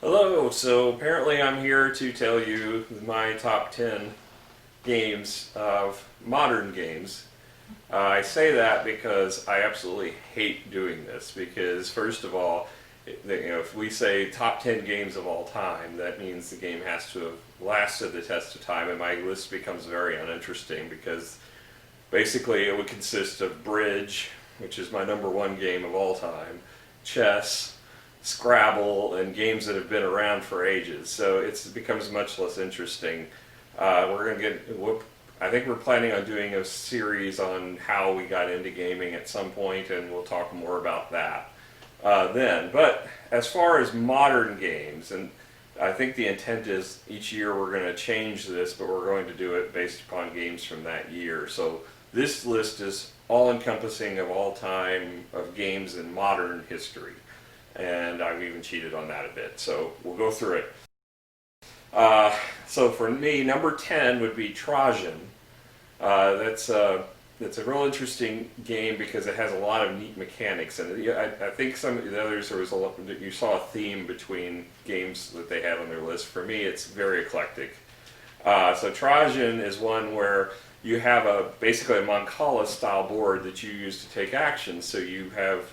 Hello, so apparently I'm here to tell you my top 10 games of modern games. I say that because I absolutely hate doing this because first of all, if we say top 10 games of all time, that means the game has to have lasted the test of time and my list becomes very uninteresting because basically it would consist of Bridge, which is my number one game of all time, chess, Scrabble, and games that have been around for ages. So it becomes much less interesting. We're going to get. I think we're planning on doing a series on how we got into gaming at some point, and we'll talk more about that then. But as far as modern games, and I think the intent is each year we're going to change this, but we're going to do it based upon games from that year. So this list is all encompassing of all time of games in modern history and I've even cheated on that a bit. So we'll go through it. So for me, number 10 would be Trajan. That's a real interesting game because it has a lot of neat mechanics, and I think some of the others there was a lot, you saw a theme between games that they had on their list. For me, it's very eclectic. So Trajan is one where you have basically a Mancala style board that you use to take action. So you have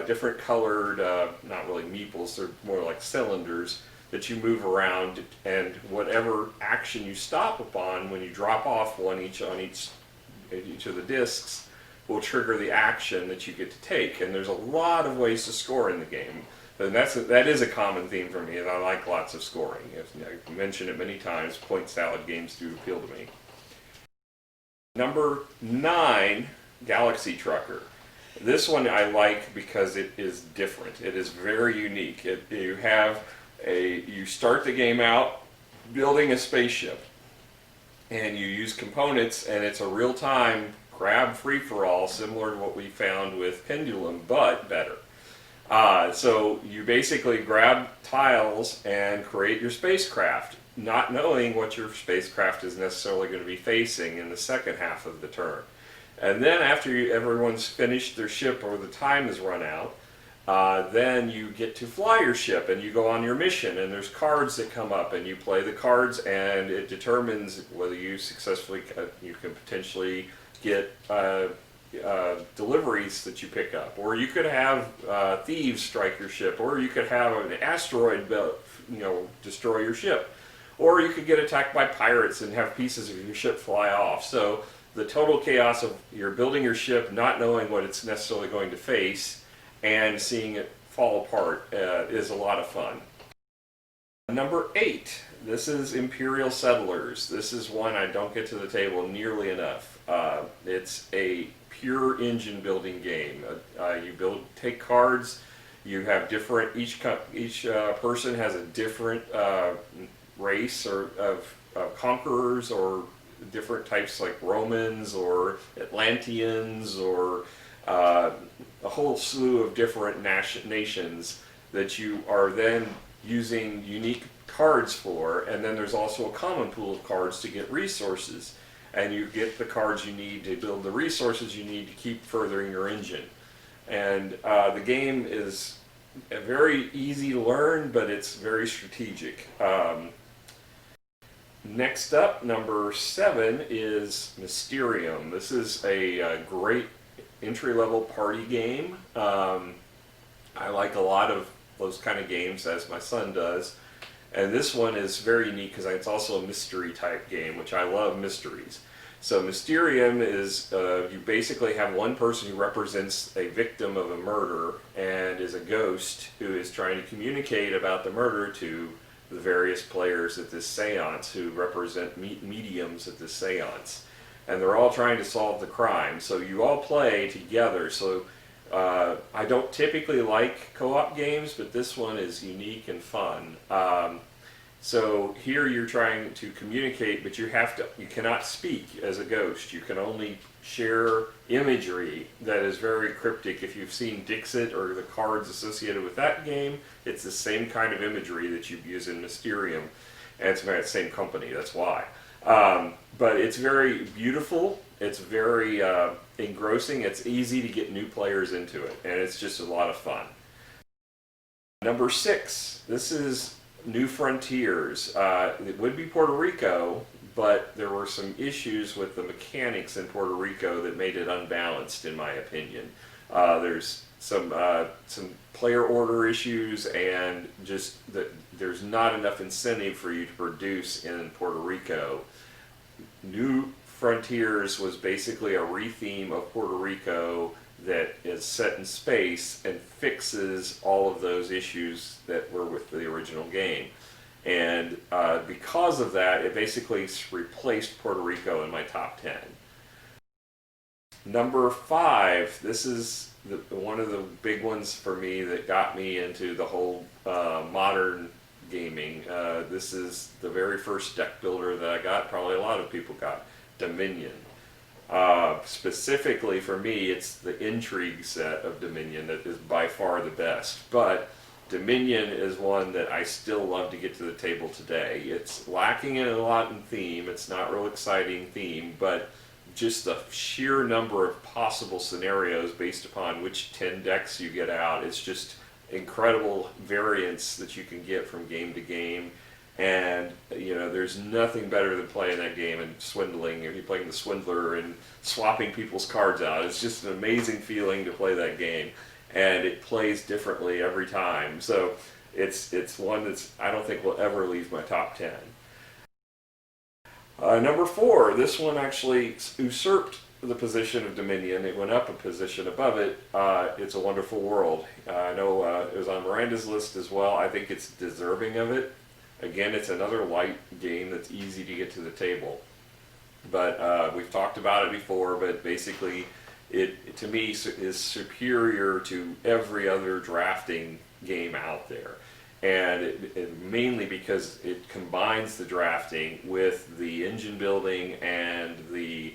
different colored, not really meeples, they're more like cylinders that you move around, and whatever action you stop upon when you drop off one each on each of the discs will trigger the action that you get to take. And there's a lot of ways to score in the game. And that is a common theme for me, and I like lots of scoring. I've mentioned it many times, point salad games do appeal to me. Number 9, Galaxy Trucker. This one I like because it is different. It is very unique. You start the game out building a spaceship, and you use components, and it's a real-time grab free-for-all, similar to what we found with Pendulum, but better. So you basically grab tiles and create your spacecraft, not knowing what your spacecraft is necessarily going to be facing in the second half of the turn. And then after everyone's finished their ship or the time has run out, then you get to fly your ship and you go on your mission, and there's cards that come up and you play the cards, and it determines whether you successfully, you can potentially get deliveries that you pick up, or you could have thieves strike your ship, or you could have an asteroid destroy your ship, or you could get attacked by pirates and have pieces of your ship fly off. So the total chaos of you're building your ship, not knowing what it's necessarily going to face, and seeing it fall apart is a lot of fun. Number 8, this is Imperial Settlers. This is one I don't get to the table nearly enough. It's a pure engine building game. Take cards. You have different. Each person has a different race or of conquerors, or different types like Romans or Atlanteans, or a whole slew of different nations that you are then using unique cards for, and then there's also a common pool of cards to get resources, and you get the cards you need to build the resources you need to keep furthering your engine. And the game is very easy to learn, but it's very strategic. Next up, number 7 is Mysterium. This is a great entry-level party game. I like a lot of those kind of games, as my son does. And this one is very unique because it's also a mystery type game, which I love mysteries. So Mysterium is, you basically have one person who represents a victim of a murder and is a ghost who is trying to communicate about the murder to the various players at this seance who represent mediums at this seance. And they're all trying to solve the crime. So you all play together. So I don't typically like co-op games, but this one is unique and fun. So here you're trying to communicate, but you cannot speak as a ghost. You can only share imagery that is very cryptic. If you've seen Dixit or the cards associated with that game, it's the same kind of imagery that you use in Mysterium. And it's the same company, that's why. But it's very beautiful, it's very engrossing, it's easy to get new players into it, and it's just a lot of fun. Number 6, this is New Frontiers. It would be Puerto Rico, but there were some issues with the mechanics in Puerto Rico that made it unbalanced, in my opinion. There's some player order issues, and just that there's not enough incentive for you to produce in Puerto Rico. New Frontiers was basically a retheme of Puerto Rico that is set in space and fixes all of those issues that were with the original game. And because of that, it basically replaced Puerto Rico in my top 10. Number 5, this is one of the big ones for me that got me into the whole modern gaming. This is the very first deck builder that I got, probably a lot of people got, Dominion. Specifically for me, it's the Intrigue set of Dominion that is by far the best. But Dominion is one that I still love to get to the table today. It's lacking in a lot in theme. It's not real exciting theme, but just the sheer number of possible scenarios based upon which 10 decks you get out. It's just incredible variance that you can get from game to game. And, you know, there's nothing better than playing that game and swindling, or you're playing the swindler and swapping people's cards out. It's just an amazing feeling to play that game. And it plays differently every time. So it's one that's, I don't think will ever leave my top 10. Number 4, this one actually usurped the position of Dominion. It went up a position above it. It's a Wonderful World. I know it was on Miranda's list as well. I think it's deserving of it. Again, it's another light game that's easy to get to the table. But we've talked about it before, but basically it, to me, is superior to every other drafting game out there. And mainly because it combines the drafting with the engine building and the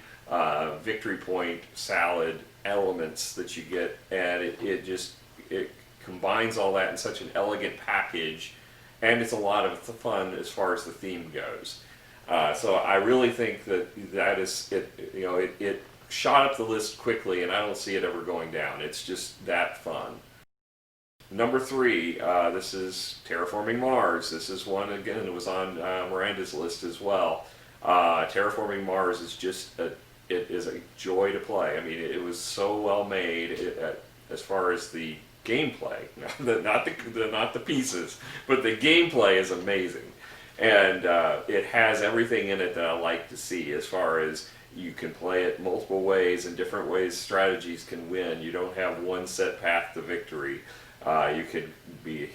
victory point salad elements that you get, and it combines all that in such an elegant package, and it's a lot of fun as far as the theme goes. So I really think that is it. You know, it shot up the list quickly, and I don't see it ever going down. It's just that fun. Number 3, this is Terraforming Mars. This is one, again, it was on Miranda's list as well. Terraforming Mars is just it is a joy to play. I mean, it was so well made as far as the gameplay, not the pieces, but the gameplay is amazing. And it has everything in it that I like to see, as far as you can play it multiple ways, and different ways strategies can win. You don't have one set path to victory. You could be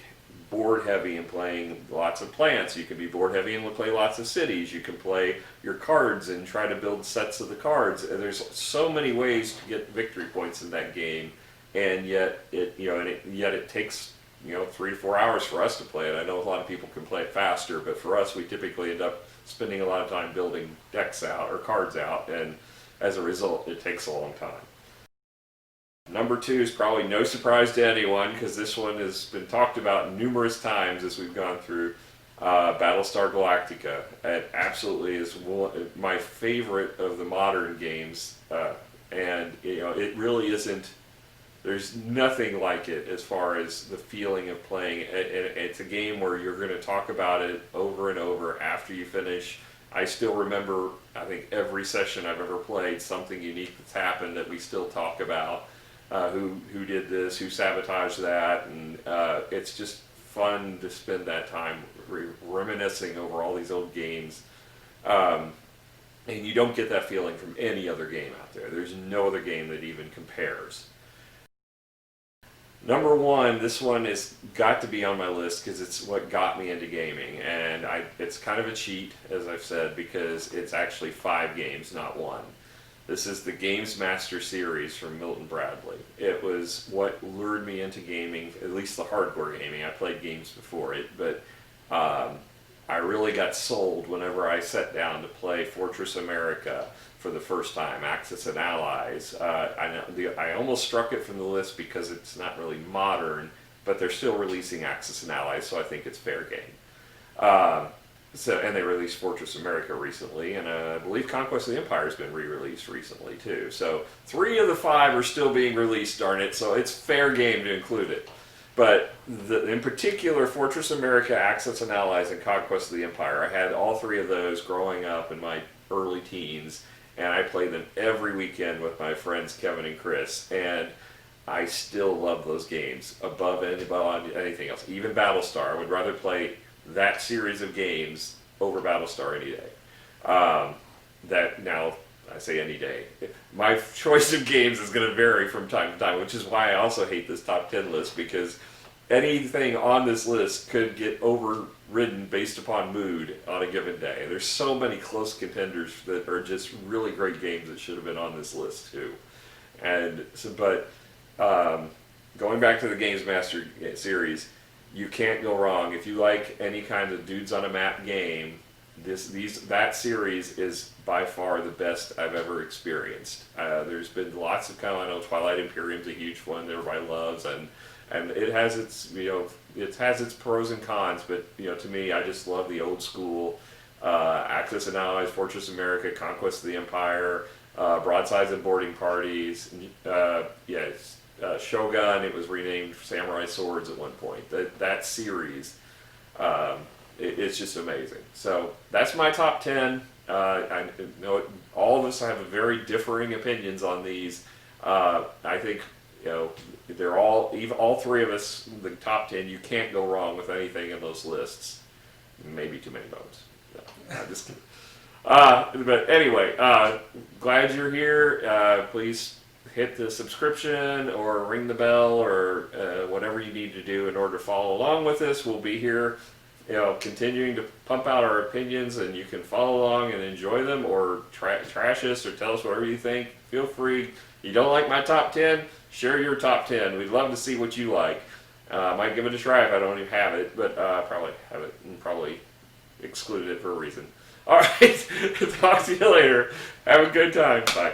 board heavy and playing lots of plants. You can be board heavy and play lots of cities. You can play your cards and try to build sets of the cards. And there's so many ways to get victory points in that game, and yet it takes 3 to 4 hours for us to play it. I know a lot of people can play it faster, but for us, we typically end up spending a lot of time building decks out or cards out, and as a result, it takes a long time. Number 2 is probably no surprise to anyone, because this one has been talked about numerous times as we've gone through. Battlestar Galactica. It absolutely is my favorite of the modern games, and it really isn't. There's nothing like it as far as the feeling of playing. It's a game where you're going to talk about it over and over after you finish. I still remember, I think, every session I've ever played, something unique that's happened that we still talk about. Who did this, who sabotaged that, and it's just fun to spend that time reminiscing over all these old games. And you don't get that feeling from any other game out there. There's no other game that even compares. Number 1, this one has got to be on my list because it's what got me into gaming, and it's kind of a cheat, as I've said, because it's actually 5 games, not 1. This is the Games Master series from Milton Bradley. It was what lured me into gaming, at least the hardcore gaming. I played games before it, but I really got sold whenever I sat down to play Fortress America for the first time, Axis and Allies. I almost struck it from the list because it's not really modern, but they're still releasing Axis and Allies, so I think it's fair game. And they released Fortress America recently, and I believe Conquest of the Empire has been re-released recently too. So 3 of the 5 are still being released, darn it, so it's fair game to include it. But in particular, Fortress America, Axis and Allies, and Conquest of the Empire. I had all three of those growing up in my early teens, and I played them every weekend with my friends Kevin and Chris. And I still love those games above anything else. Even Battlestar. I would rather play that series of games over Battlestar any day. That now, I say any day. My choice of games is going to vary from time to time, which is why I also hate this top 10 list, because anything on this list could get overridden based upon mood on a given day. There's so many close contenders that are just really great games that should have been on this list too. And so, but going back to the Games Master series, you can't go wrong. If you like any kind of dudes on a map game, that series is by far the best I've ever experienced. There's been lots of I know Twilight Imperium's a huge one that everybody loves, and it has its it has its pros and cons, but to me, I just love the old school Axis and Allies, Fortress America, Conquest of the Empire, Broadsides and Boarding Parties. Shogun. It was renamed Samurai Swords at one point. That series. It's just amazing. So that's my top 10. I know all of us have very differing opinions on these. I think they're all three of us. The top 10. You can't go wrong with anything in those lists. Maybe too many votes. No, I'm just kidding. But anyway, glad you're here. Please hit the subscription or ring the bell or whatever you need to do in order to follow along with us. We'll be here continuing to pump out our opinions, and you can follow along and enjoy them, or trash us or tell us whatever you think. Feel free. You don't like my top 10? Share your top 10. We'd love to see what you like. Might give it a try if I don't even have it, but probably have it and probably excluded it for a reason. All right. Talk to you later. Have a good time. Bye.